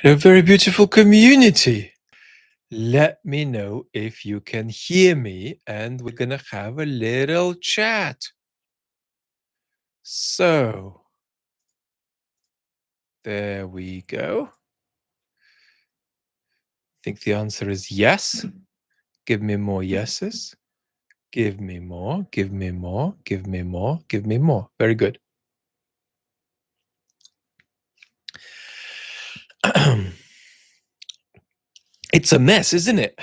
A very beautiful community. Let me know if you can hear me, and we're gonna have a little chat. So, there we go. I think the answer is yes. Give me more yeses. Give me more, give me more, give me more, give me more. Very good. It's a mess, isn't it?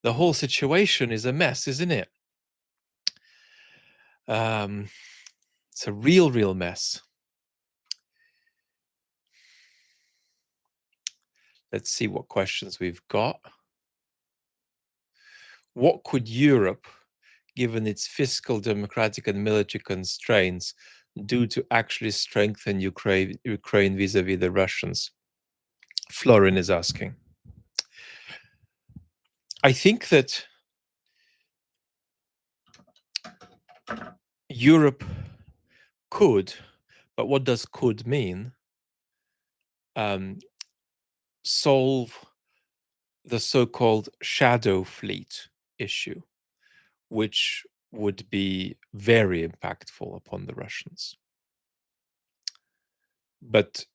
The whole situation is a mess, isn't it? It's a real mess. Let's see what questions we've got. What could Europe, given its fiscal, democratic, and military constraints, do to actually strengthen Ukraine vis-a-vis the Russians? Florin is asking. I think that Europe could, but what does could mean? Solve the so-called shadow fleet issue, which would be very impactful upon the Russians. But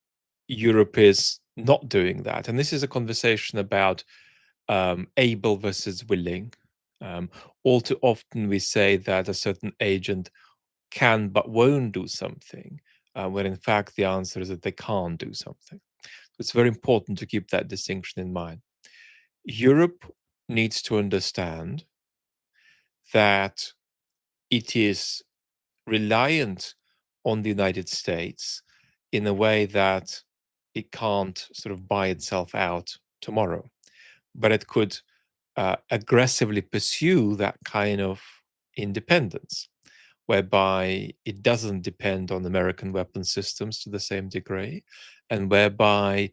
Europe is not doing that. And this is a conversation about able versus willing. All too often we say that a certain agent can but won't do something, when in fact the answer is that they can't do something. It's very important to keep that distinction in mind. Europe needs to understand that it is reliant on the United States in a way that it can't sort of buy itself out tomorrow, but it could aggressively pursue that kind of independence, whereby it doesn't depend on American weapon systems to the same degree, and whereby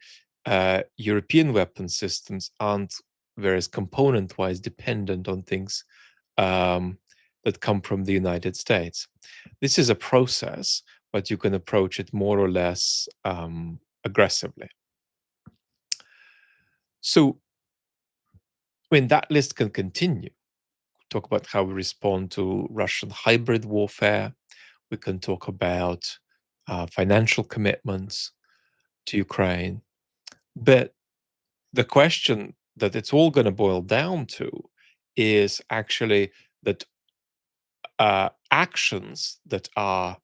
European weapon systems aren't, whereas component-wise, dependent on things that come from the United States. This is a process, but you can approach it more or less aggressively. So, when that list can continue, talk about how we respond to Russian hybrid warfare. We can talk about financial commitments to Ukraine. But the question that it's all going to boil down to is actually that actions that are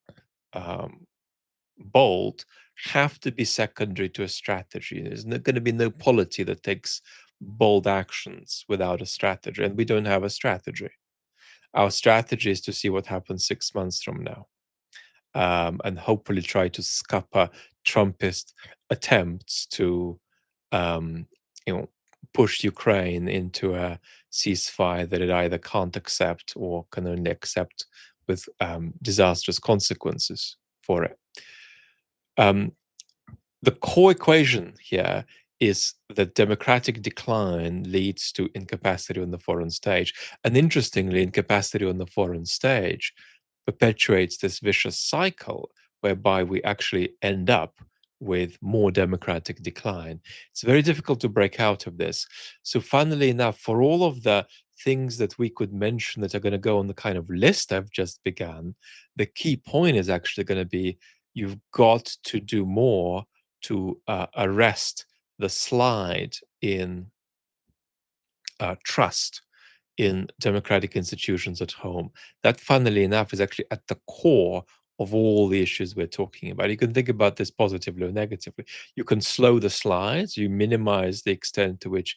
bold have to be secondary to a strategy. There's not going to be no polity that takes bold actions without a strategy, and we don't have a strategy. Our strategy is to see what happens 6 months from now, and hopefully try to scupper Trumpist attempts to, um, you know, push Ukraine into a ceasefire that it either can't accept or can only accept with disastrous consequences for it. The core equation here is that democratic decline leads to incapacity on the foreign stage. And interestingly, incapacity on the foreign stage perpetuates this vicious cycle whereby we actually end up with more democratic decline. It's very difficult to break out of this. So, funnily enough, for all of the things that we could mention that are going to go on the kind of list I've just begun, the key point is actually going to be you've got to do more to arrest the slide in trust in democratic institutions at home. That, funnily enough, is actually at the core of all the issues we're talking about. You can think about this positively or negatively. You can slow the slides, you minimize the extent to which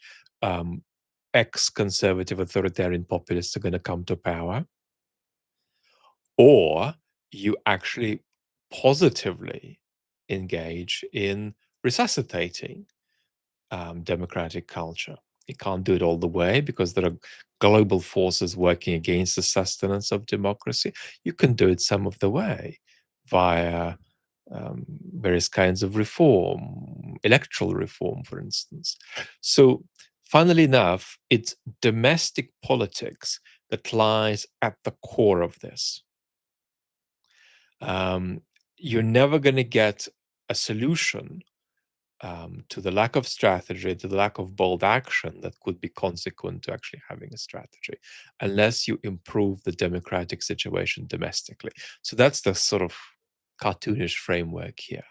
ex-conservative authoritarian populists are going to come to power, or you actually positively engage in resuscitating democratic culture. You can't do it all the way because there are global forces working against the sustenance of democracy. You can do it some of the way via various kinds of reform, electoral reform, for instance. So, funnily enough, it's domestic politics that lies at the core of this. You're never going to get a solution to the lack of strategy, to the lack of bold action that could be consequent to actually having a strategy, unless you improve the democratic situation domestically. So that's the sort of cartoonish framework here.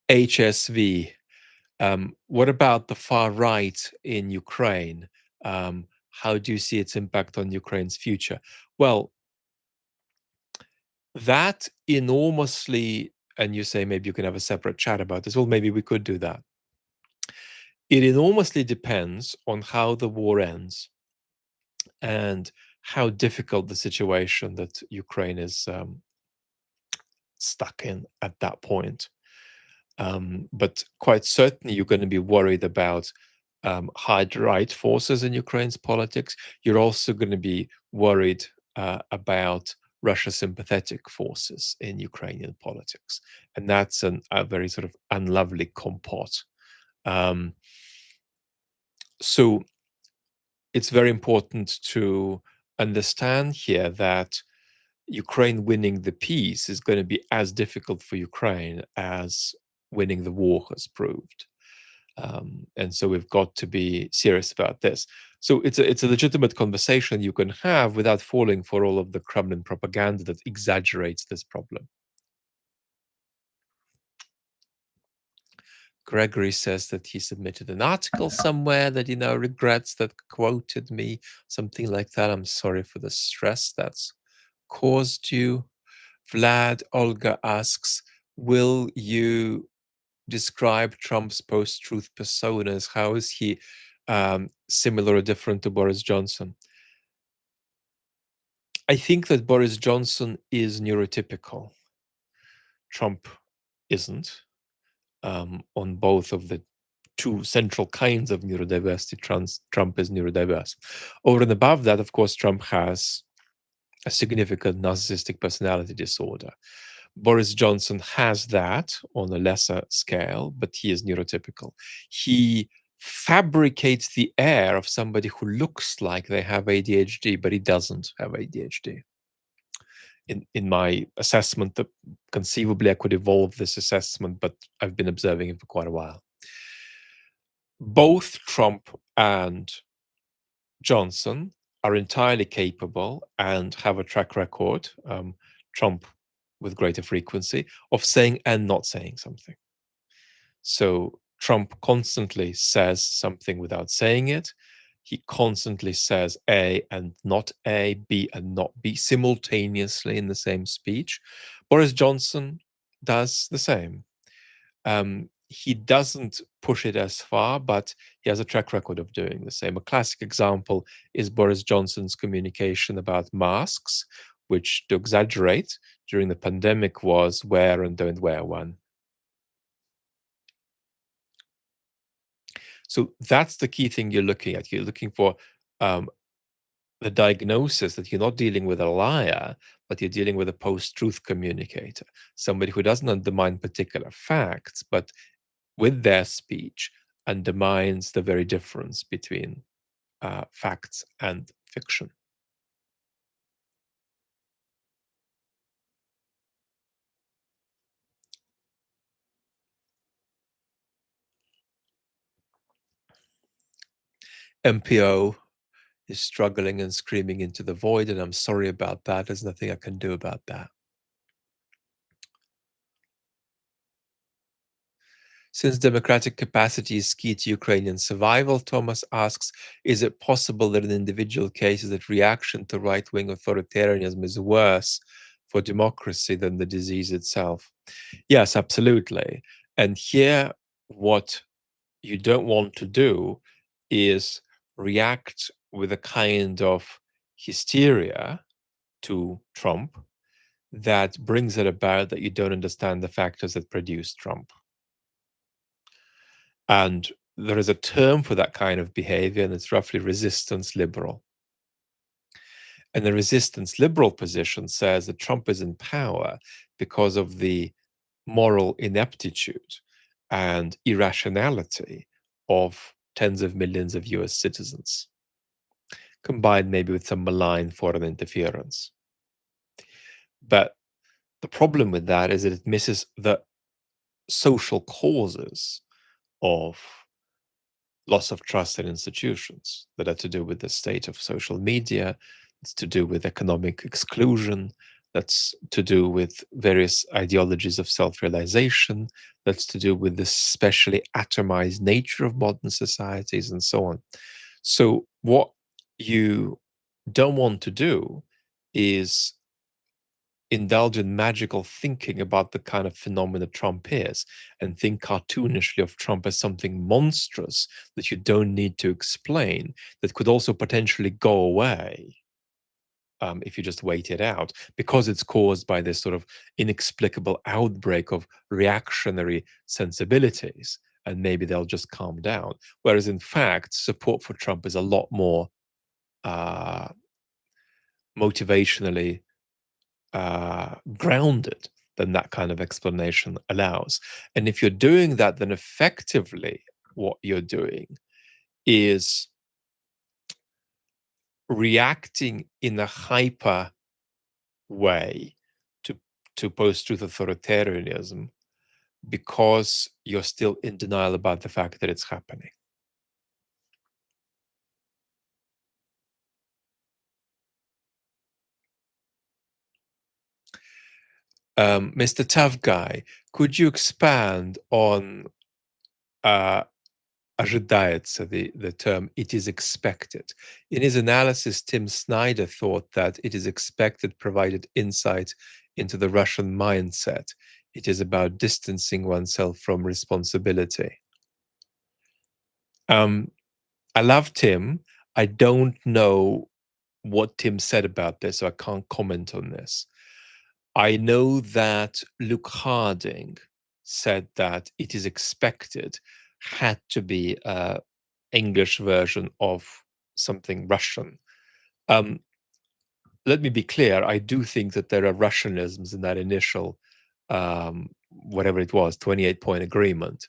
HSV. What about the far right in Ukraine? How do you see its impact on Ukraine's future? Well, that enormously, and you say maybe you can have a separate chat about this. Well, maybe we could do that. It enormously depends on how the war ends and how difficult the situation that Ukraine is stuck in at that point. But quite certainly, you're going to be worried about hard right forces in Ukraine's politics. You're also going to be worried about Russia sympathetic forces in Ukrainian politics. And that's a very sort of unlovely compot. Um, so it's very important to understand here that Ukraine winning the peace is going to be as difficult for Ukraine as winning the war has proved. And so we've got to be serious about this. So it's a legitimate conversation you can have without falling for all of the Kremlin propaganda that exaggerates this problem. Gregory says that he submitted an article somewhere that he now regrets that quoted me, something like that. I'm sorry for the stress that's caused you. Vlad Olga asks, will you describe Trump's post-truth personas? How is he similar or different to Boris Johnson? I think that Boris Johnson is neurotypical. Trump isn't. On both of the two central kinds of neurodiversity, Trump is neurodiverse. Over and above that, of course, Trump has a significant narcissistic personality disorder. Boris Johnson has that on a lesser scale, but he is neurotypical. He fabricates the air of somebody who looks like they have ADHD, but he doesn't have ADHD. In my assessment, that conceivably I could evolve this assessment, but I've been observing him for quite a while. Both Trump and Johnson are entirely capable and have a track record, Trump with greater frequency, of saying and not saying something. So Trump constantly says something without saying it. He constantly says A and not A, B and not B simultaneously in the same speech. Boris Johnson does the same. He doesn't push it as far, but he has a track record of doing the same. A classic example is Boris Johnson's communication about masks, which, to exaggerate, during the pandemic was wear and don't wear one. So that's the key thing you're looking at. You're looking for the diagnosis that you're not dealing with a liar, but you're dealing with a post-truth communicator, somebody who doesn't undermine particular facts, but with their speech undermines the very difference between facts and fiction. MPO is struggling and screaming into the void, and I'm sorry about that. There's nothing I can do about that. Since democratic capacity is key to Ukrainian survival, Thomas asks, is it possible that in individual cases that reaction to right-wing authoritarianism is worse for democracy than the disease itself? Yes, absolutely. And here, what you don't want to do is react with a kind of hysteria to Trump that brings it about that you don't understand the factors that produce Trump. And there is a term for that kind of behavior, and it's roughly resistance liberal. And the resistance liberal position says that Trump is in power because of the moral ineptitude and irrationality of tens of millions of US citizens, combined maybe with some malign foreign interference. But The problem with that is that it misses the social causes of loss of trust in institutions that are to do with the state of social media, it's to do with economic exclusion, that's to do with various ideologies of self-realization, that's to do with the especially atomized nature of modern societies and so on. So what you don't want to do is indulge in magical thinking about the kind of phenomena Trump is and think cartoonishly of Trump as something monstrous that you don't need to explain, that could also potentially go away if you just wait it out, because it's caused by this sort of inexplicable outbreak of reactionary sensibilities. And maybe they'll just calm down. Whereas in fact, support for Trump is a lot more uh, motivationally grounded than that kind of explanation allows. And if you're doing that, then effectively what you're doing is reacting in a hyper way to post-truth authoritarianism because you're still in denial about the fact that it's happening. Mr. Tough Guy, could you expand on uh, ожидается, the term "it is expected"? In his analysis, Tim Snyder thought that it is expected provided insight into the Russian mindset. It is about distancing oneself from responsibility. Um, I love Tim. I don't know what Tim said about this, so I can't comment on this. I know that Luke Harding said that it is expected had to be a English version of something Russian. Um, Let me be clear. I do think that there are Russianisms in that initial, whatever it was, 28-point agreement.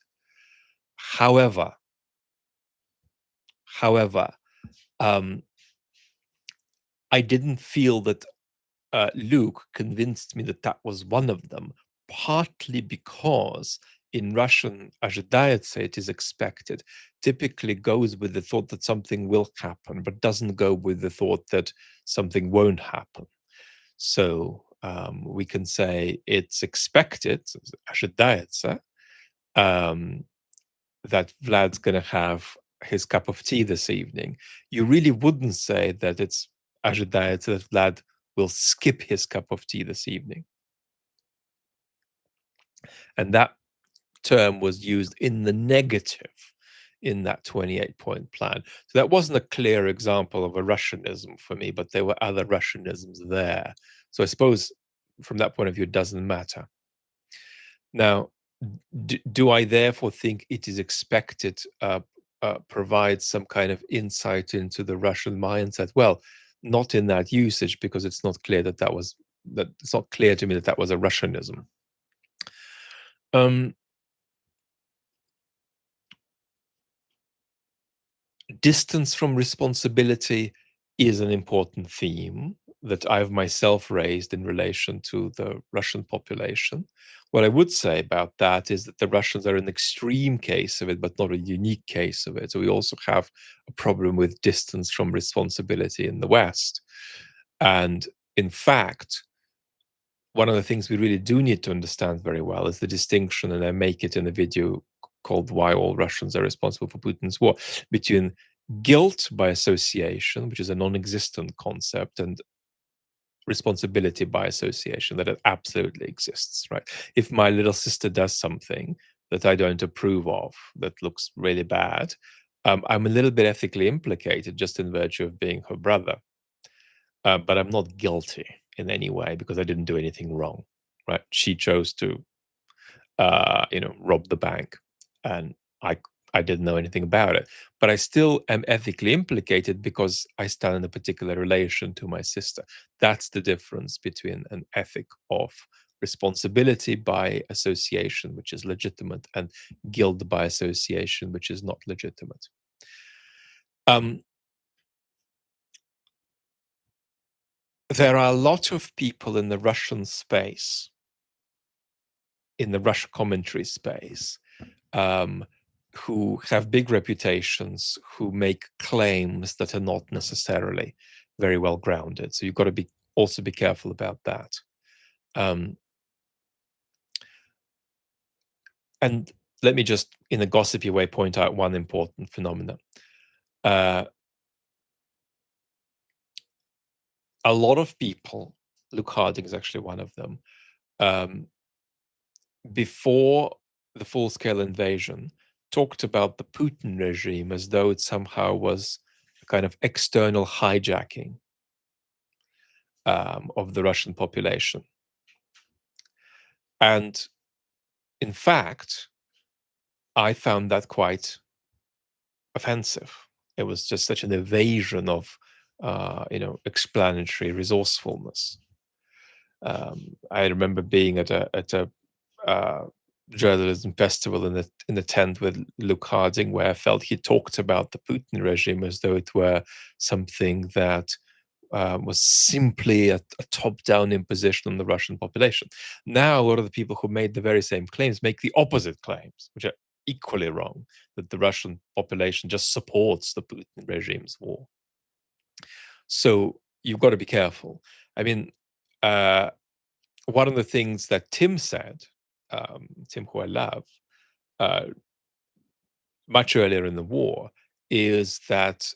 However, however, um, I didn't feel that Luke convinced me that that was one of them, partly because in Russian, ожидается, it is expected, typically goes with the thought that something will happen, but doesn't go with the thought that something won't happen. So we can say it's expected, ожидается, um, that Vlad's going to have his cup of tea this evening. You really wouldn't say that it's ожидается that Vlad will skip his cup of tea this evening. And that term was used in the negative in that 28-point plan. So that wasn't a clear example of a Russianism for me, but there were other Russianisms there. So I suppose from that point of view, it doesn't matter. Now, do I therefore think it is expected provide some kind of insight into the Russian mindset? Well, not in that usage, because it's not clear that that was that it's not clear to me that that was a Russianism. Um, Distance from responsibility is an important theme that I've myself raised in relation to the Russian population. What I would say about that is that the Russians are an extreme case of it, but not a unique case of it. So we also have a problem with distance from responsibility in the West. And in fact, one of the things we really do need to understand very well is the distinction, and I make it in a video called Why All Russians Are Responsible for Putin's War, between guilt by association, which is a non-existent concept, and responsibility by association, that it absolutely exists, right? If my little sister does something that I don't approve of, that looks really bad, I'm a little bit ethically implicated just in virtue of being her brother. But I'm not guilty in any way because I didn't do anything wrong, right? She chose to, rob the bank, and I I didn't know anything about it. But I still am ethically implicated because I stand in a particular relation to my sister. That's the difference between an ethic of responsibility by association, which is legitimate, and guilt by association, which is not legitimate. Um, there are a lot of people in the Russian space in the Russia commentary space, um, who have big reputations, who make claims that are not necessarily very well grounded. So you've got to be careful about that. Um, and let me just, in a gossipy way, point out one important phenomenon. Uh, a lot of people, Luke Harding is actually one of them, um, before the full-scale invasion, talked about the Putin regime as though it somehow was a kind of external hijacking of the Russian population. And in fact, I found that quite offensive. It was just such an evasion of, explanatory resourcefulness. I remember being at a uh, journalism festival in the tent with Luke Harding, where I felt he talked about the Putin regime as though it were something that was simply a top-down imposition on the Russian population. Now, a lot of the people who made the very same claims make the opposite claims, which are equally wrong, that the Russian population just supports the Putin regime's war. So you've got to be careful. I mean, uh, one of the things that Tim said, Tim, who I love, uh, much earlier in the war, is that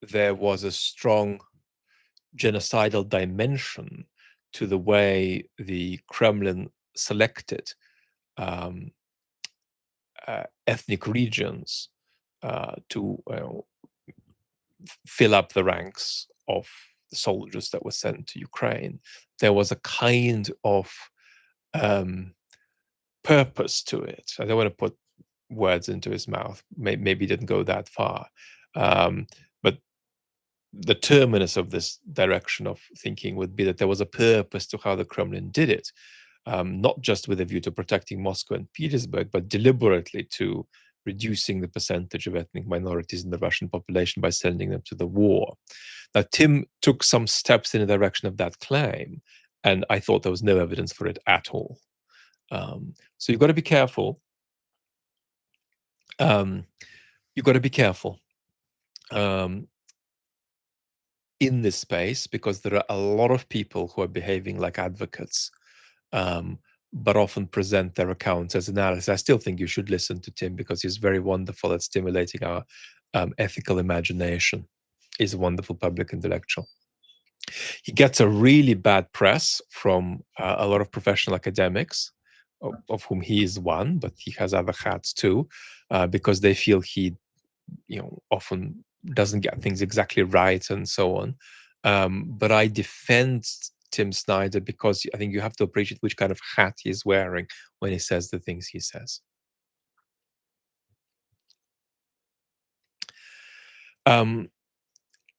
there was a strong genocidal dimension to the way the Kremlin selected um, ethnic regions to fill up the ranks of the soldiers that were sent to Ukraine. There was a kind of purpose to it. I don't want to put words into his mouth. Maybe he didn't go that far. But the terminus of this direction of thinking would be that there was a purpose to how the Kremlin did it, not just with a view to protecting Moscow and Petersburg, but deliberately to reducing the percentage of ethnic minorities in the Russian population by sending them to the war. Now, Tim took some steps in the direction of that claim, and I thought there was no evidence for it at all. So you've got to be careful. You've got to be careful in this space, because there are a lot of people who are behaving like advocates, but often present their accounts as analysis. I still think you should listen to Tim, because he's very wonderful at stimulating our ethical imagination. He's a wonderful public intellectual. He gets a really bad press from a lot of professional academics, of whom he is one, but he has other hats too, because they feel he, often doesn't get things exactly right and so on. But I defend Tim Snyder because I think you have to appreciate which kind of hat he's wearing when he says the things he says.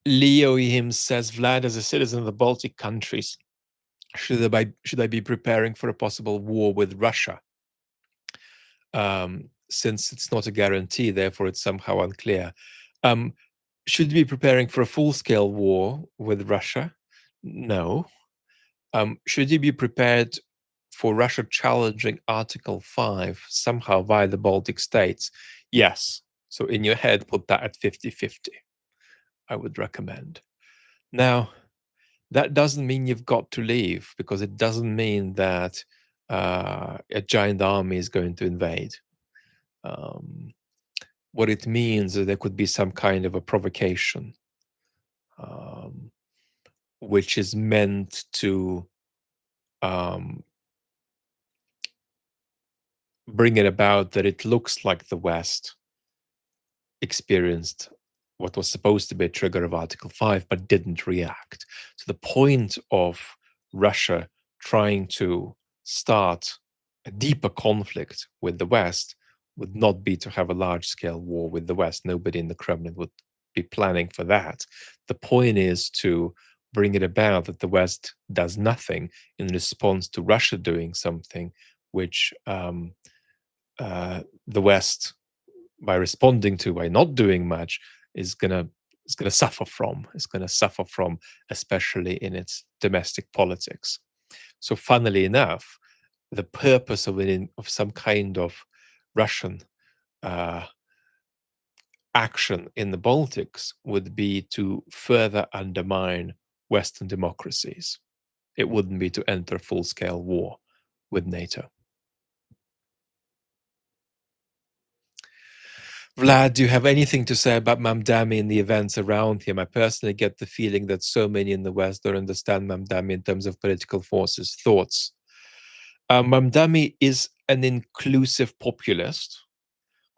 Leo him says, Vlad, as a citizen of the Baltic countries, should I be preparing for a possible war with Russia? Since it's not a guarantee, therefore it's somehow unclear. Should you be preparing for a full-scale war with Russia? No. Should you be prepared for Russia challenging Article 5 somehow via the Baltic states? Yes. So in your head, put that at 50-50, I would recommend. Now, that doesn't mean you've got to leave, because it doesn't mean that a giant army is going to invade. What it means is there could be some kind of a provocation, which is meant to bring it about that it looks like the West experienced what was supposed to be a trigger of Article 5, but didn't react. So the point of Russia trying to start a deeper conflict with the West would not be to have a large-scale war with the West. Nobody in the Kremlin would be planning for that. The point is to bring it about that the West does nothing in response to Russia doing something, which the West, by responding to, by not doing much, is gonna suffer from. Is gonna suffer from, especially in its domestic politics. So, funnily enough, the purpose of some kind of Russian uh, action in the Baltics would be to further undermine Western democracies. It wouldn't be to enter full scale war with NATO. Vlad, do you have anything to say about Mamdani and the events around him? I personally get the feeling that so many in the West don't understand Mamdani in terms of political forces. Thoughts? Mamdani is an inclusive populist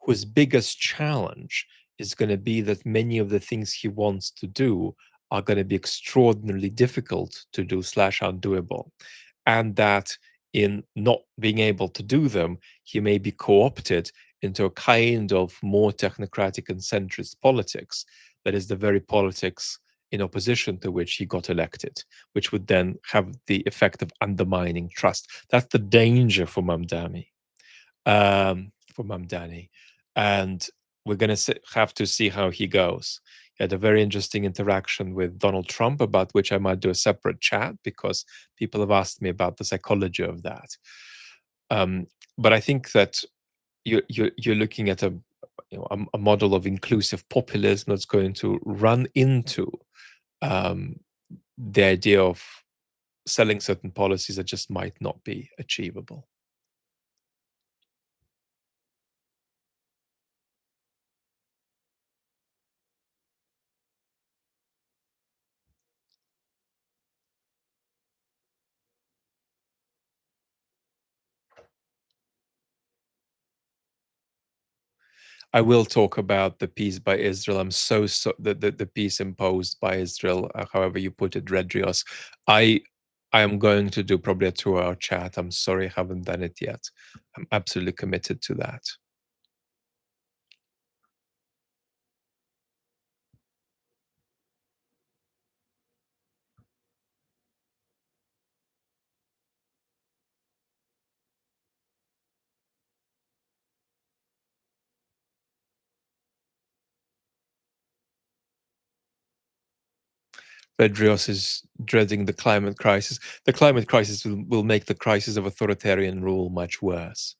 whose biggest challenge is going to be that many of the things he wants to do are going to be extraordinarily difficult to do slash undoable, and that in not being able to do them, he may be co-opted into a kind of more technocratic and centrist politics that is the very politics in opposition to which he got elected, which would then have the effect of undermining trust. That's the danger for Mamdani. For Mamdani, and we're going to have to see how he goes. He had a very interesting interaction with Donald Trump, about which I might do a separate chat because people have asked me about the psychology of that. Um, but I think that you're looking at a model of inclusive populism that's going to run into um, the idea of selling certain policies that just might not be achievable. I will talk about the piece by Israel. I'm so the piece imposed by Israel, however you put it, Redrios. I I am going to do probably a 2 hour chat. I'm sorry I haven't done it yet. I'm absolutely committed to that. Redrios is dreading the climate crisis. The climate crisis will make the crisis of authoritarian rule much worse.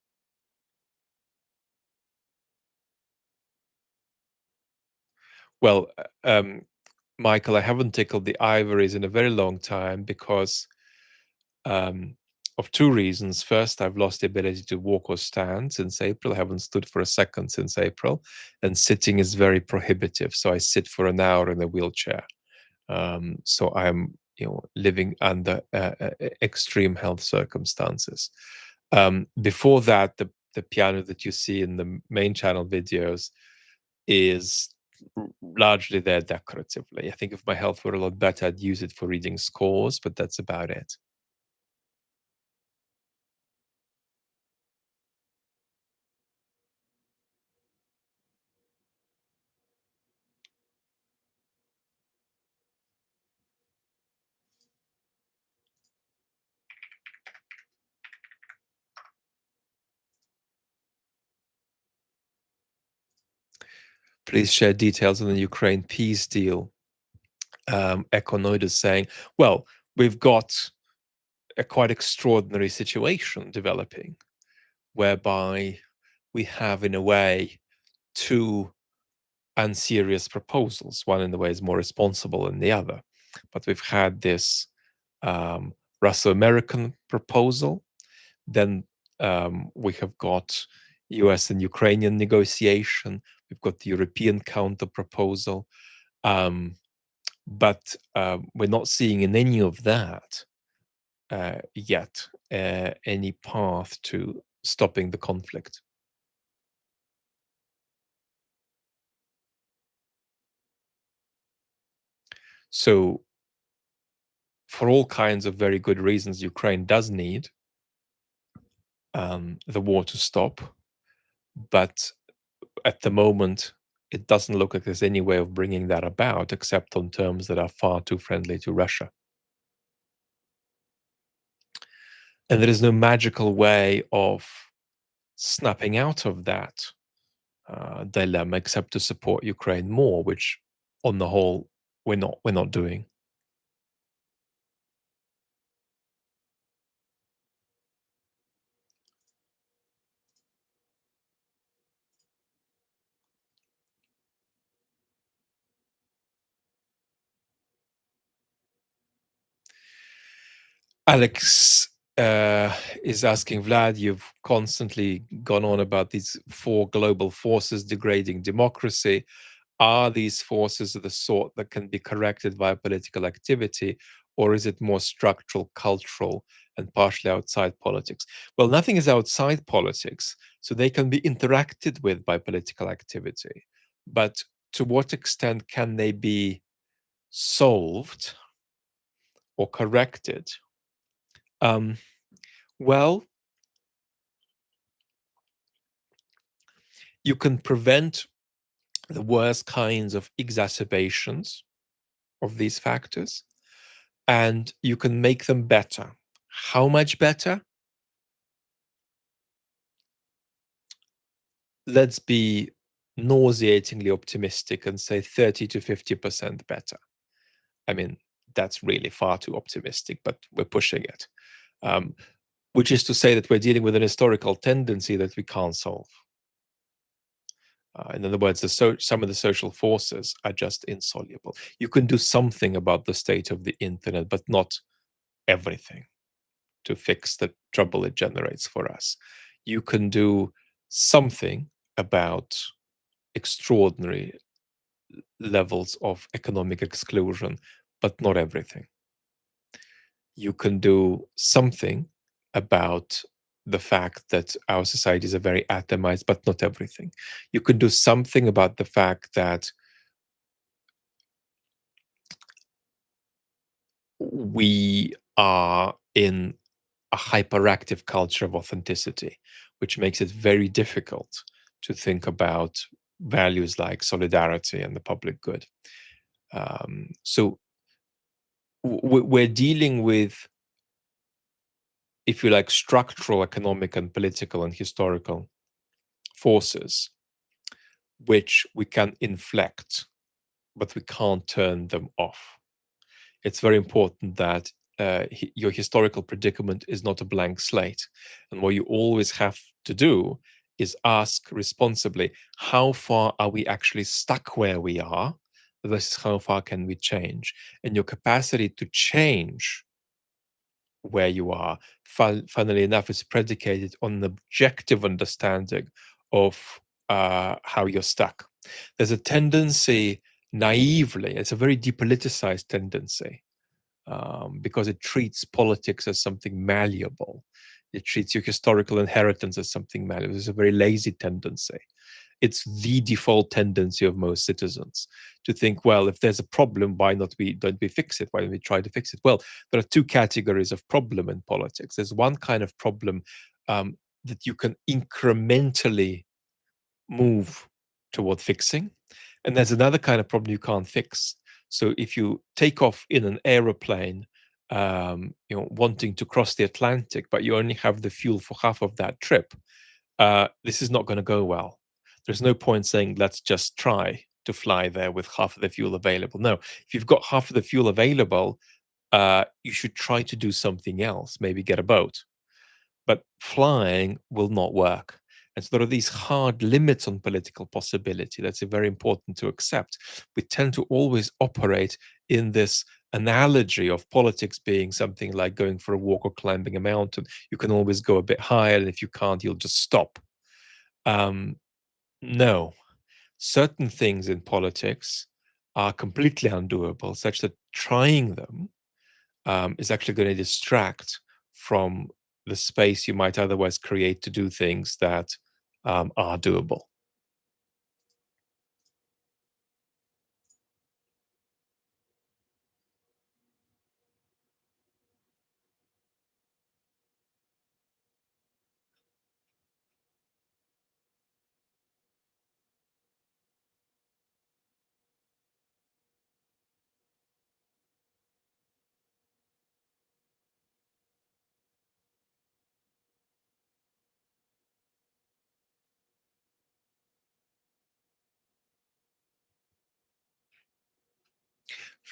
Well, Michael, I haven't tickled the ivories in a very long time because um, of two reasons. First, I've lost the ability to walk or stand since April. I haven't stood for a second since April, and sitting is very prohibitive. So I sit for an hour in a wheelchair. So I'm, living under extreme health circumstances. Before that, the piano that you see in the main channel videos is largely there decoratively. I think if my health were a lot better, I'd use it for reading scores, but that's about it. Please share details on the Ukraine peace deal. Econoid is saying, well, we've got a quite extraordinary situation developing whereby we have, in a way, two unserious proposals. One, in a way, is more responsible than the other. But we've had this Russo American proposal. Then we have got US and Ukrainian negotiation. We've got the European counter proposal. But we're not seeing in any of that yet any path to stopping the conflict. So, for all kinds of very good reasons, Ukraine does need the war to stop. But at the moment, it doesn't look like there's any way of bringing that about except on terms that are far too friendly to Russia. And there is no magical way of snapping out of that dilemma except to support Ukraine more, which, on the whole, we're not doing. Alex is asking Vlad, you've constantly gone on about these four global forces degrading democracy. Are these forces of the sort that can be corrected via political activity, or is it more structural, cultural, and partially outside politics? Well, nothing is outside politics, so they can be interacted with by political activity. But to what extent can they be solved or corrected? Um, well, you can prevent the worst kinds of exacerbations of these factors, and you can make them better. How much better? Let's be nauseatingly optimistic and say 30 to 50% better. I mean, that's really far too optimistic, but we're pushing it. Um, which is to say that we're dealing with an historical tendency that we can't solve. In other words, some of the social forces are just insoluble. You can do something about the state of the internet, but not everything to fix the trouble it generates for us. You can do something about extraordinary levels of economic exclusion, but not everything. You can do something about the fact that our societies are very atomized, but not everything. You can do something about the fact that we are in a hyperactive culture of authenticity, which makes it very difficult to think about values like solidarity and the public good. So we're dealing with, if you like, structural, economic, and political and historical forces, which we can inflect, but we can't turn them off. It's very important that your historical predicament is not a blank slate. And what you always have to do is ask responsibly, how far are we actually stuck where we are versus how far can we change? And your capacity to change where you are, funnily enough, is predicated on an objective understanding of how you're stuck. There's a tendency naively, it's a very depoliticized tendency, because it treats politics as something malleable. It treats your historical inheritance as something malleable. It's a very lazy tendency. It's the default tendency of most citizens to think, well, if there's a problem, why not we don't we fix it? Why don't we try to fix it? Well, there are two categories of problem in politics. There's one kind of problem that you can incrementally move toward fixing, and there's another kind of problem you can't fix. So if you take off in an aeroplane, wanting to cross the Atlantic, but you only have the fuel for half of that trip, this is not going to go well. There's no point saying, let's just try to fly there with half of the fuel available. No, if you've got half of the fuel available, you should try to do something else, maybe get a boat. But flying will not work. And so there are these hard limits on political possibility that's very important to accept. We tend to always operate in this analogy of politics being something like going for a walk or climbing a mountain. You can always go a bit higher, and if you can't, you'll just stop. Um, no, certain things in politics are completely undoable, such that trying them is actually going to distract from the space you might otherwise create to do things that are doable.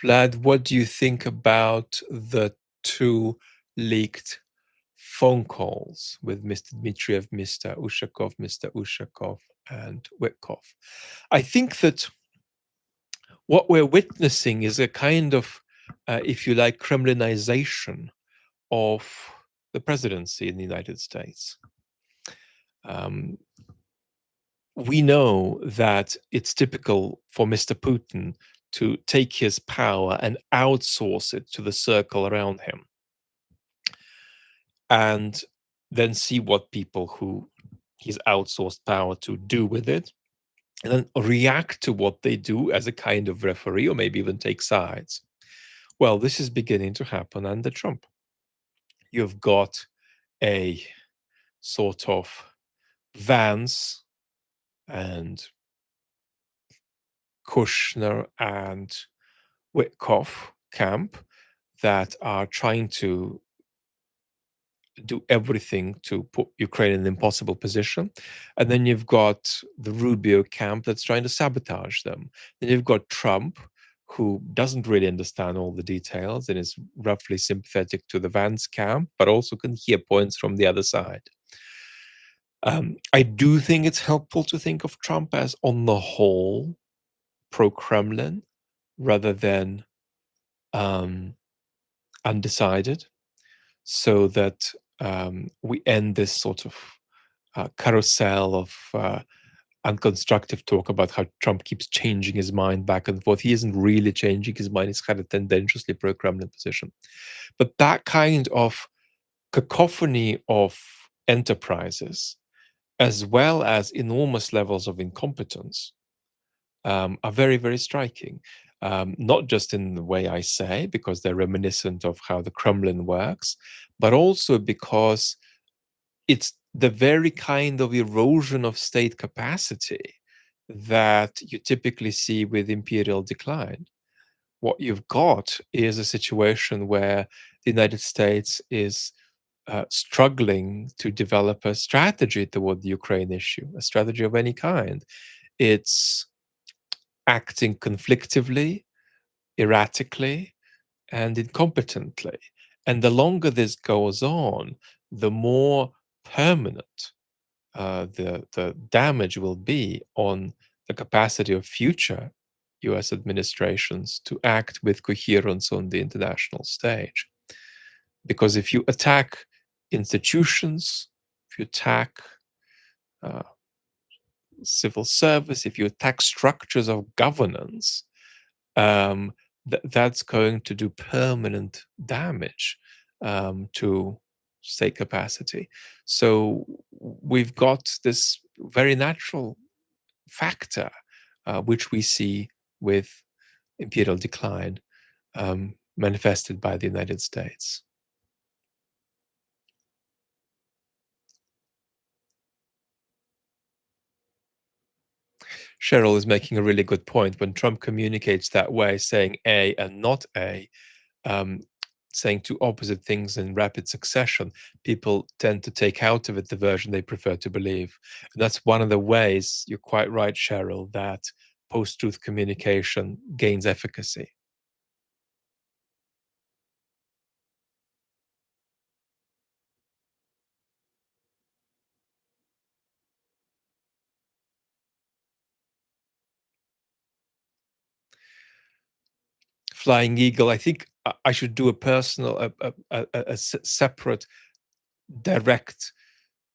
Vlad, what do you think about the two leaked phone calls with Mr. Dmitriev, Mr. Ushakov, and Witkov? I think that what we're witnessing is a kind of, if you like, Kremlinization of the presidency in the United States. Um, we know that it's typical for Mr. Putin to take his power and outsource it to the circle around him, and then see what people who he's outsourced power to do with it, and then react to what they do as a kind of referee, or maybe even take sides. Well, this is beginning to happen under Trump. You've got a sort of Vance and Kushner and Witkoff camp that are trying to do everything to put Ukraine in an impossible position. And then you've got the Rubio camp that's trying to sabotage them. Then you've got Trump, who doesn't really understand all the details and is roughly sympathetic to the Vance camp, but also can hear points from the other side. I do think it's helpful to think of Trump as, on the whole, pro Kremlin rather than um, undecided, so that we end this sort of carousel of unconstructive talk about how Trump keeps changing his mind back and forth. He isn't really changing his mind, he's had a tendentiously pro Kremlin position. But that kind of cacophony of enterprises, as well as enormous levels of incompetence, are very, very striking. Not just in the way I say, because they're reminiscent of how the Kremlin works, but also because it's the very kind of erosion of state capacity that you typically see with imperial decline. What you've got is a situation where the United States is struggling to develop a strategy toward the Ukraine issue, a strategy of any kind. It's acting conflictively, erratically, and incompetently. And the longer this goes on, the more permanent the damage will be on the capacity of future US administrations to act with coherence on the international stage. Because if you attack institutions, if you attack uh, civil service, if you attack structures of governance, um, that's going to do permanent damage to state capacity. So we've got this very natural factor, which we see with imperial decline manifested by the United States. Cheryl is making a really good point. When Trump communicates that way, saying A and not A, um, saying two opposite things in rapid succession, people tend to take out of it the version they prefer to believe. And that's one of the ways, you're quite right, Cheryl, that post truth communication gains efficacy. Flying Eagle, I think I should do a personal, separate, direct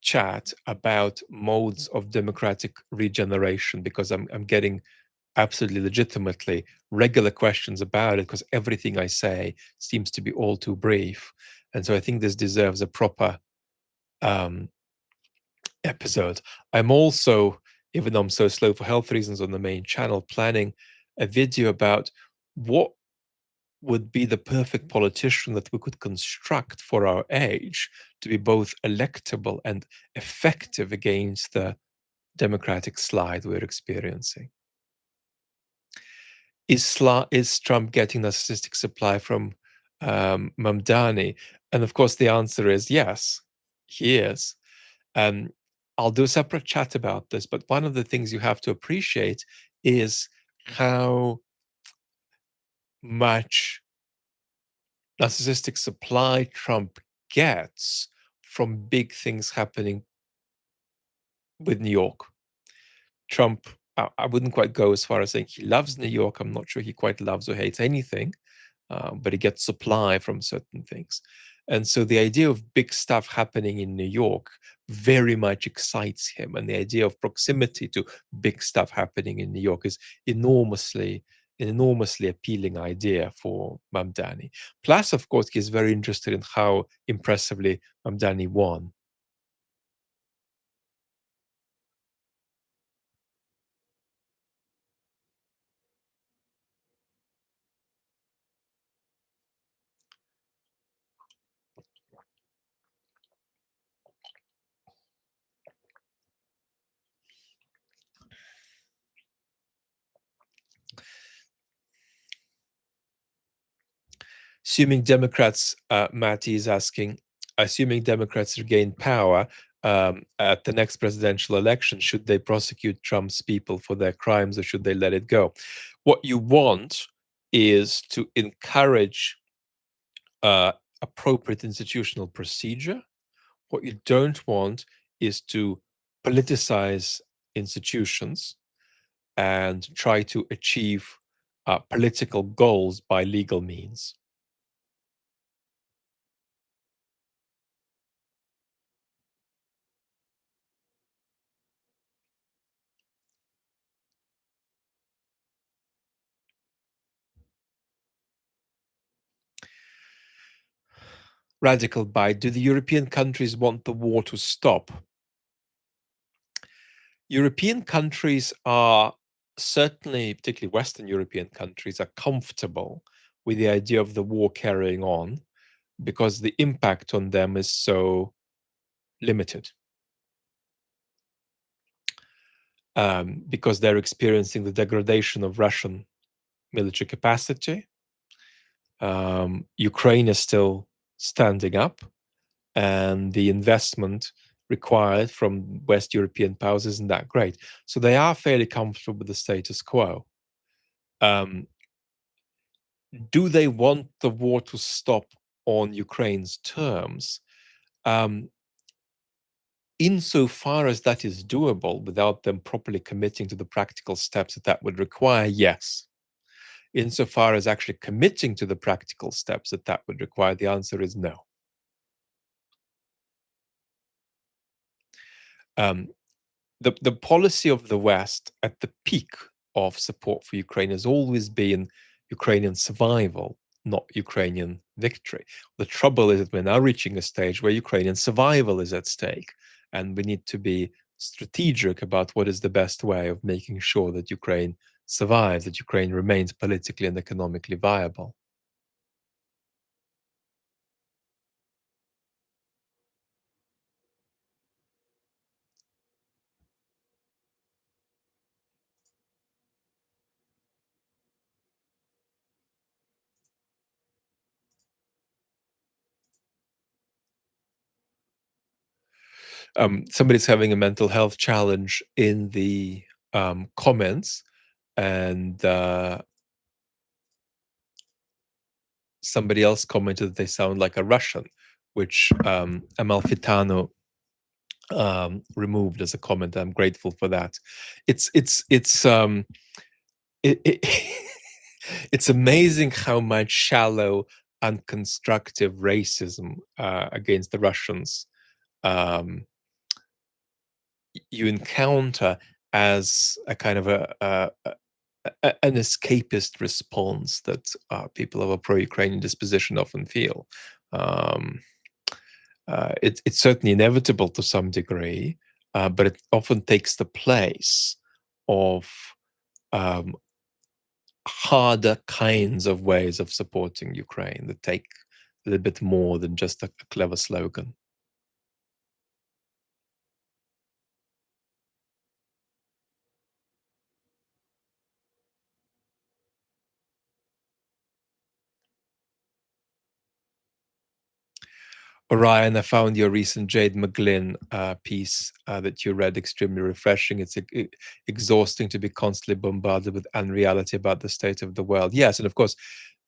chat about modes of democratic regeneration, because I'm getting absolutely legitimately regular questions about it, because everything I say seems to be all too brief. And so I think this deserves a proper um, episode. I'm also, even though I'm so slow for health reasons on the main channel, planning a video about what would be the perfect politician that we could construct for our age to be both electable and effective against the democratic slide we're experiencing. Is Trump getting narcissistic supply from Mamdani? And of course, the answer is yes, he is. Um, I'll do a separate chat about this, but one of the things you have to appreciate is how much narcissistic supply Trump gets from big things happening with New York. Trump, I wouldn't quite go as far as saying he loves New York. I'm not sure he quite loves or hates anything, but he gets supply from certain things. And so the idea of big stuff happening in New York very much excites him. And the idea of proximity to big stuff happening in New York is enormously, an enormously appealing idea for Mamdani. Plus, of course, he's very interested in how impressively Mamdani won. Assuming Democrats, Matty is asking, assuming Democrats regain power at the next presidential election, should they prosecute Trump's people for their crimes or should they let it go? What you want is to encourage uh, appropriate institutional procedure. What you don't want is to politicize institutions and try to achieve political goals by legal means. Radical bite. Do the European countries want the war to stop? European countries are certainly, particularly Western European countries, are comfortable with the idea of the war carrying on because the impact on them is so limited. Because they're experiencing the degradation of Russian military capacity. Ukraine is still standing up, and the investment required from West European powers isn't that great. So they are fairly comfortable with the status quo. Um, do they want the war to stop on Ukraine's terms? Um, Insofar as that is doable without them properly committing to the practical steps that that would require, yes. Insofar as actually committing to the practical steps that that would require, the answer is no. Um, the policy of the West at the peak of support for Ukraine has always been Ukrainian survival, not Ukrainian victory. The trouble is that we're now reaching a stage where Ukrainian survival is at stake, and we need to be strategic about what is the best way of making sure that Ukraine survives, that Ukraine remains politically and economically viable. Somebody's having a mental health challenge in the comments, and somebody else commented that they sound like a Russian, which Amalfitano removed as a comment. I'm grateful for that. It's it it's amazing how much shallow, unconstructive racism against the Russians um, you encounter as a kind of an escapist response that people of a pro-Ukrainian disposition often feel. Um, it's certainly inevitable to some degree, but it often takes the place of um, harder kinds of ways of supporting Ukraine that take a little bit more than just a clever slogan. Orion, I found your recent Jade McGlynn piece that you read extremely refreshing. It's exhausting to be constantly bombarded with unreality about the state of the world. Yes, and of course,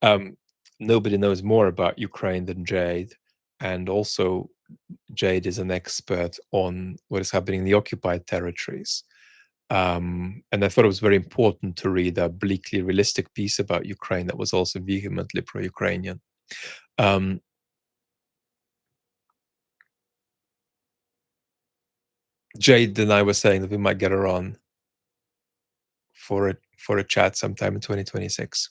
um, nobody knows more about Ukraine than Jade. And also, Jade is an expert on what is happening in the occupied territories. And I thought it was very important to read a bleakly realistic piece about Ukraine that was also vehemently pro Ukrainian. Um, Jade and I were saying that we might get her on for a chat sometime in 2026.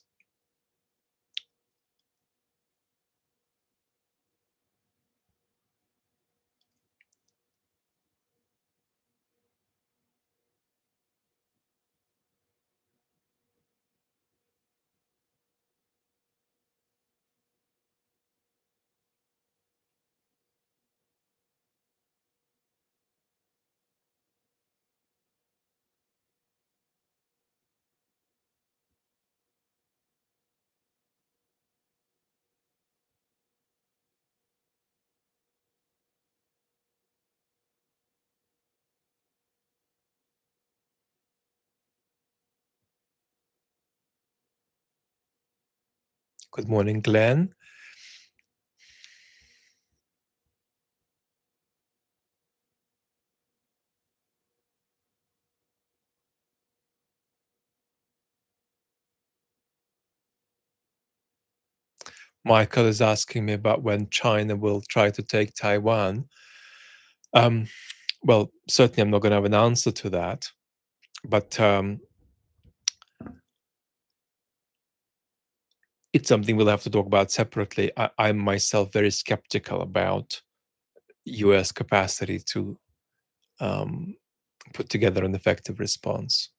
Good morning, Glenn. Michael is asking me about when China will try to take Taiwan. Um, well, certainly I'm not going to have an answer to that, but it's something we'll have to talk about separately. I'm myself very skeptical about US capacity to um, put together an effective response.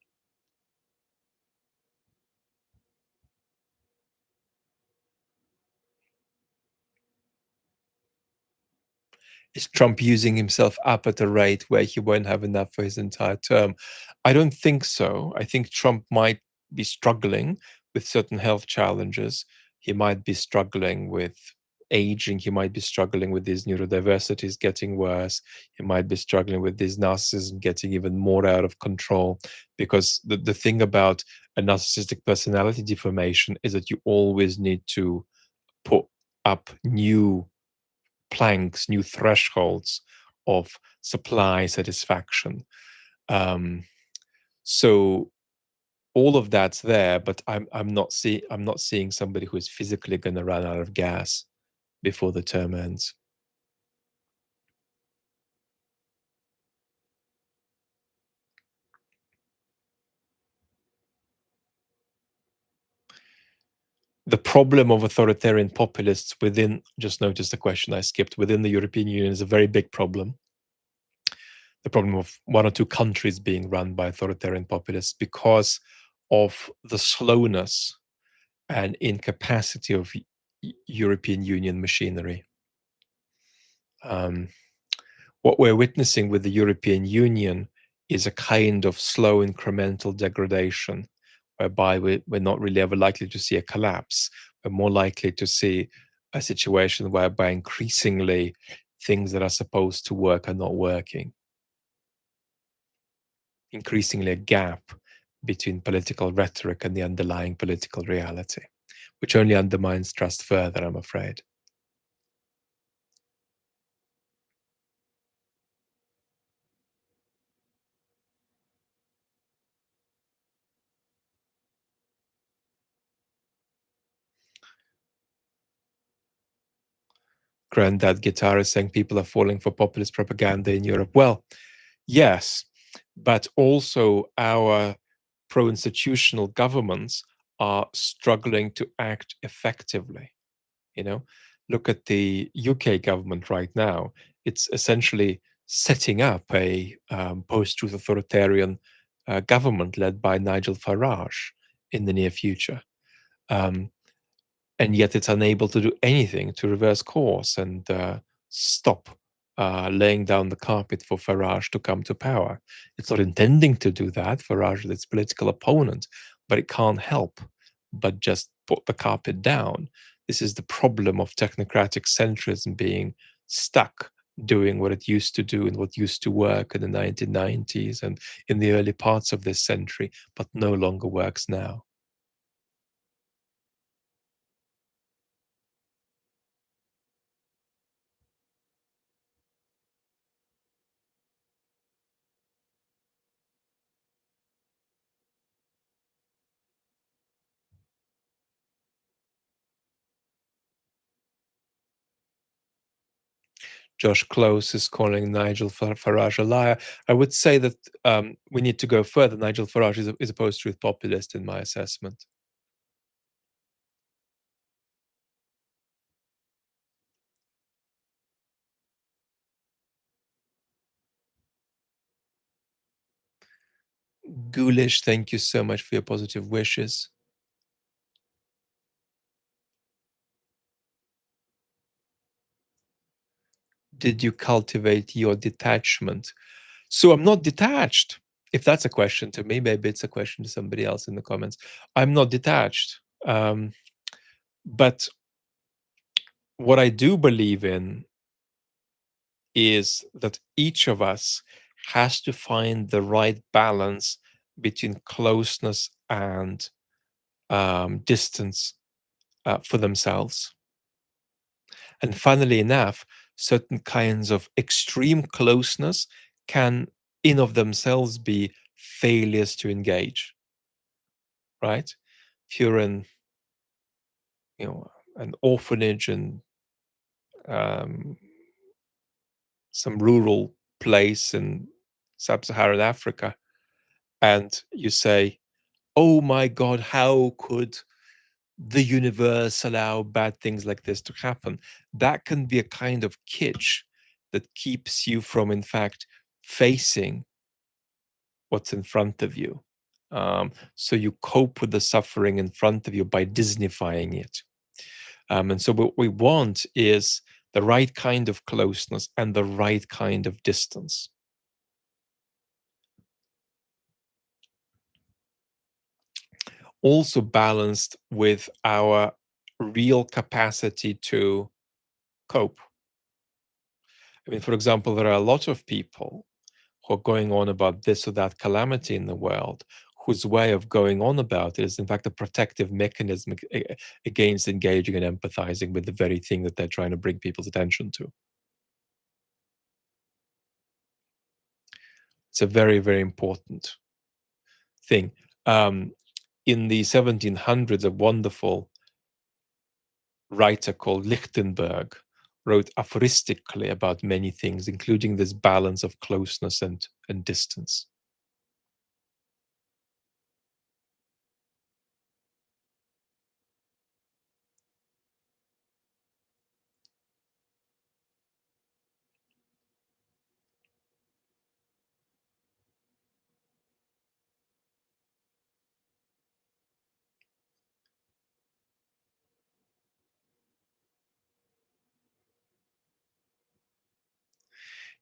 Is Trump using himself up at a rate where he won't have enough for his entire term? I don't think so. I think Trump might be struggling with certain health challenges. He might be struggling with aging. He might be struggling with his neurodiversities getting worse. He might be struggling with his narcissism getting even more out of control. Because the thing about a narcissistic personality deformation is that you always need to put up new planks, new thresholds of supply satisfaction. Um, so all of that's there, but I'm not seeing somebody who is physically going to run out of gas before the term ends. The problem of authoritarian populists within, just notice the question I skipped, within the European Union is a very big problem. The problem of one or two countries being run by authoritarian populists because of the slowness and incapacity of European Union machinery. Um, what we're witnessing with the European Union is a kind of slow incremental degradation, whereby we're not really ever likely to see a collapse. We're more likely to see a situation whereby increasingly things that are supposed to work are not working. Increasingly, a gap between political rhetoric and the underlying political reality, which only undermines trust further, I'm afraid. Granddad Guitar is saying people are falling for populist propaganda in Europe. Well, yes, but also our pro institutional governments are struggling to act effectively. You know, look at the UK government right now. It's essentially setting up a post truth authoritarian government led by Nigel Farage in the near future. Um, and yet it's unable to do anything to reverse course and stop laying down the carpet for Farage to come to power. It's not intending to do that. Farage is its political opponent, but it can't help but just put the carpet down. This is the problem of technocratic centrism being stuck doing what it used to do and what used to work in the 1990s and in the early parts of this century, but no longer works now. Josh Close is calling Nigel Farage a liar. I would say that we need to go further. Nigel Farage is a post-truth populist in my assessment. Ghoulish, thank you so much for your positive wishes. Did you cultivate your detachment? So I'm not detached. If that's a question to me, maybe it's a question to somebody else in the comments. I'm not detached. But what I do believe in is that each of us has to find the right balance between closeness and distance for themselves. And funnily enough, certain kinds of extreme closeness can, in of themselves, be failures to engage. Right? If you're in, an orphanage in um, some rural place in sub-Saharan Africa, and you say, "Oh my God, how could the universe allow bad things like this to happen?" That can be a kind of kitsch that keeps you from, in fact, facing what's in front of you. So you cope with the suffering in front of you by Disneyfying it. And so what we want is the right kind of closeness and the right kind of distance. Also balanced with our real capacity to cope. I mean, for example, there are a lot of people who are going on about this or that calamity in the world, whose way of going on about it is, in fact, a protective mechanism against engaging and empathizing with the very thing that they're trying to bring people's attention to. It's a very, very important thing. In the 1700s, a wonderful writer called Lichtenberg wrote aphoristically about many things, including this balance of closeness and distance.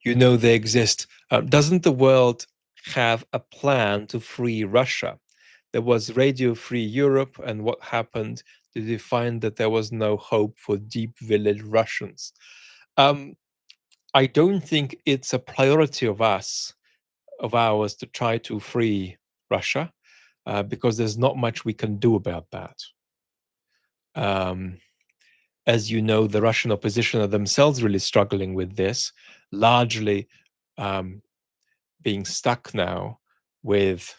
They exist. Doesn't the world have a plan to free Russia? There was Radio Free Europe, and what happened? Did you find that there was no hope for deep village Russians? Um, I don't think it's a priority of ours to try to free Russia, because there's not much we can do about that. Um, as you know, the Russian opposition are themselves really struggling with this, largely um, being stuck now with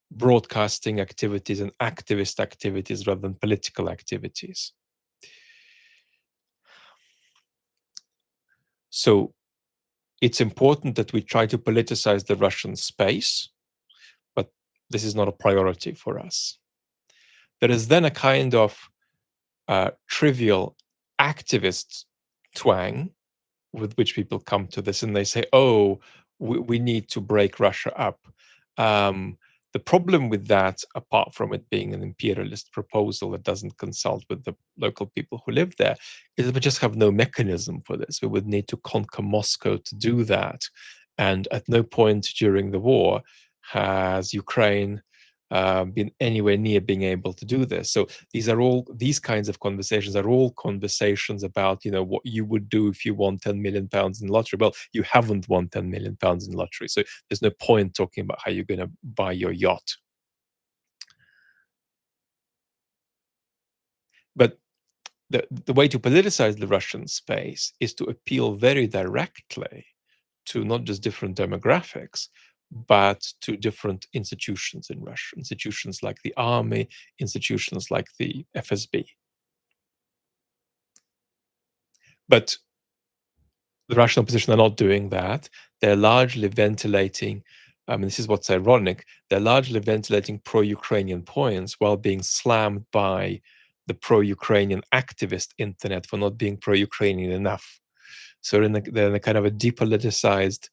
broadcasting activities and activist activities rather than political activities. So it's important that we try to politicize the Russian space, but this is not a priority for us. There is then a kind of trivial activist twang with which people come to this, and they say, "Oh, we need to break Russia up." Um, the problem with that, apart from it being an imperialist proposal that doesn't consult with the local people who live there, is that we just have no mechanism for this. We would need to conquer Moscow to do that, and at no point during the war has Ukraine been anywhere near being able to do this. So these kinds of conversations are all conversations about what you would do if you won £10 million in lottery. Well, you haven't won £10 million in lottery, so there's no point talking about how you're going to buy your yacht. But the way to politicize the Russian space is to appeal very directly to not just different demographics, but to different institutions in Russia, institutions like the army, institutions like the FSB. But The Russian opposition are not doing that. They're largely ventilating, this is what's ironic, they're largely ventilating pro-Ukrainian points while being slammed by the pro-Ukrainian activist internet for not being pro-Ukrainian enough. So they're in a kind of a depoliticized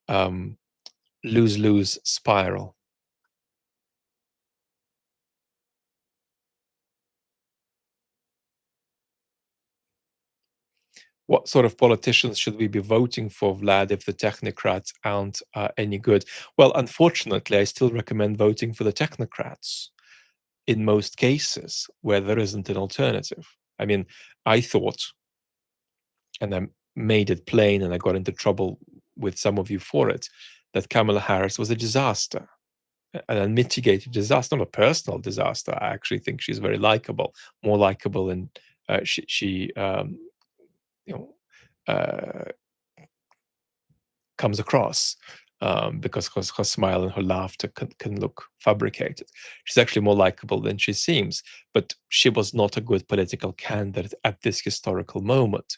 um, lose-lose spiral. What sort of politicians should we be voting for, Vlad, if the technocrats aren't any good? Well, unfortunately, I still recommend voting for the technocrats in most cases where there isn't an alternative. I mean, I thought, and I made it plain, and I got into trouble with some of you for it, that Kamala Harris was a disaster, an unmitigated disaster, not a personal disaster. I actually think she's very likable, more likable than she you know, uh, comes across. Because her smile and her laughter can look fabricated. She's actually more likable than she seems, but she was not a good political candidate at this historical moment.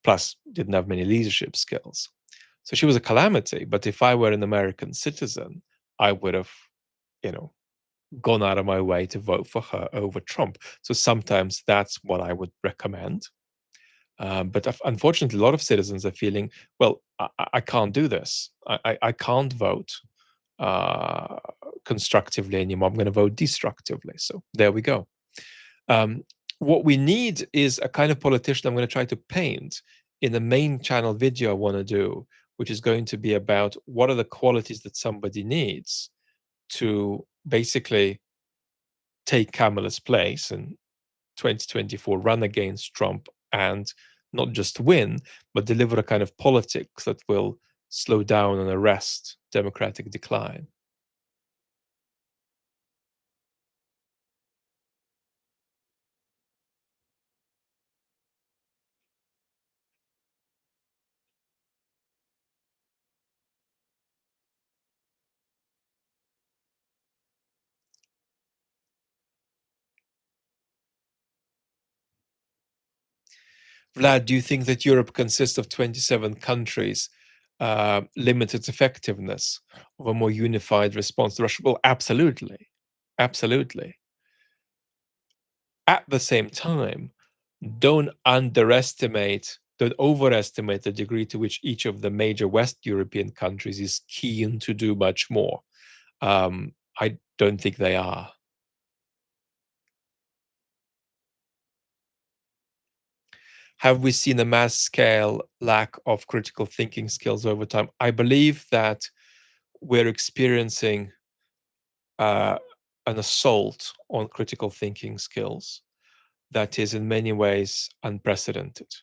Plus, didn't have many leadership skills. So she was a calamity. But if I were an American citizen, I would have, you know, gone out of my way to vote for her over Trump. So sometimes that's what I would recommend. But unfortunately, a lot of citizens are feeling, well, I can't do this. I can't vote uh, constructively anymore. I'm going to vote destructively. So there we go. Um, what we need is a kind of politician I'm going to try to paint in the main channel video I want to do, which is going to be about what are the qualities that somebody needs to basically take Kamala's place in 2024, run against Trump, and not just win, but deliver a kind of politics that will slow down and arrest democratic decline. Vlad, do you think that Europe consists of 27 countries limit its effectiveness of a more unified response to Russia? Well, absolutely. Absolutely. At the same time, don't overestimate the degree to which each of the major West European countries is keen to do much more. I don't think they are. Have we seen a mass scale lack of critical thinking skills over time? I believe that we're experiencing uh, an assault on critical thinking skills that is in many ways unprecedented.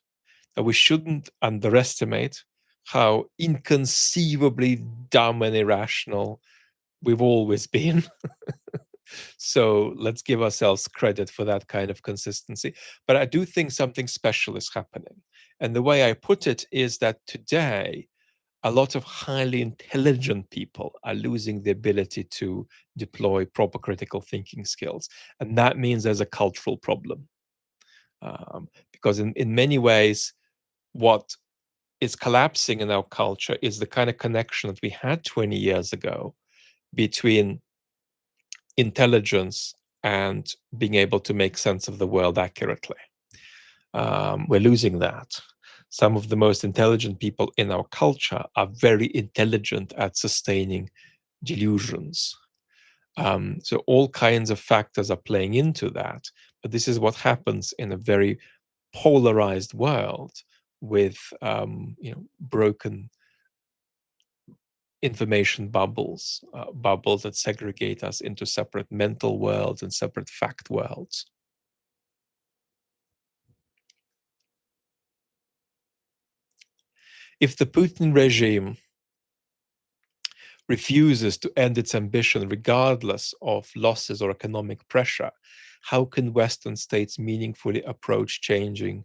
That we shouldn't underestimate how inconceivably dumb and irrational we've always been. So let's give ourselves credit for that kind of consistency. But I do think something special is happening. And the way I put it is that today, a lot of highly intelligent people are losing the ability to deploy proper critical thinking skills. And that means there's a cultural problem. Because in many ways, what is collapsing in our culture is the kind of connection that we had 20 years ago between intelligence and being able to make sense of the world accurately. We're losing that. Some of the most intelligent people in our culture are very intelligent at sustaining delusions. So all kinds of factors are playing into that. But this is what happens in a very polarized world with broken information bubbles, bubbles that segregate us into separate mental worlds and separate fact worlds. If the Putin regime refuses to end its ambition regardless of losses or economic pressure, how can Western states meaningfully approach changing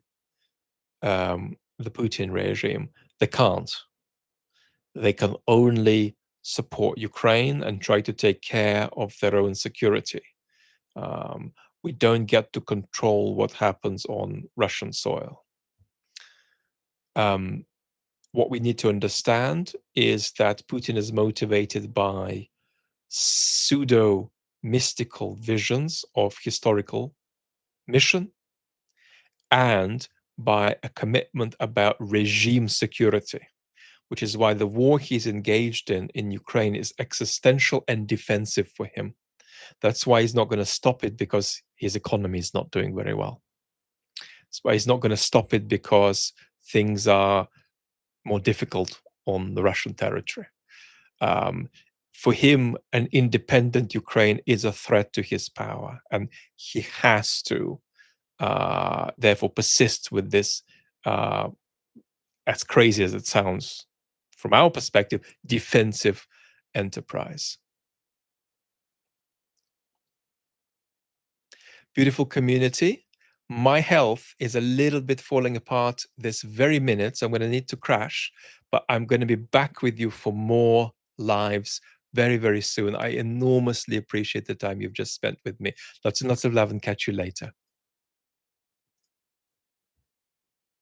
the Putin regime? They can't. They can only support Ukraine and try to take care of their own security. Um, we don't get to control what happens on Russian soil. Um, What we need to understand is that Putin is motivated by pseudo mystical visions of historical mission and by a commitment about regime security, which is why the war he's engaged in Ukraine is existential and defensive for him. That's why he's not going to stop it because his economy is not doing very well. That's why he's not going to stop it because things are more difficult on the Russian territory. Um, for him, an independent Ukraine is a threat to his power, and he has to therefore persist with this, uh, as crazy as it sounds from our perspective, defensive enterprise. Beautiful community. My health is a little bit falling apart this very minute, so I'm going to need to crash, but I'm going to be back with you for more lives very, very soon. I enormously appreciate the time you've just spent with me. Lots and lots of love, and catch you later.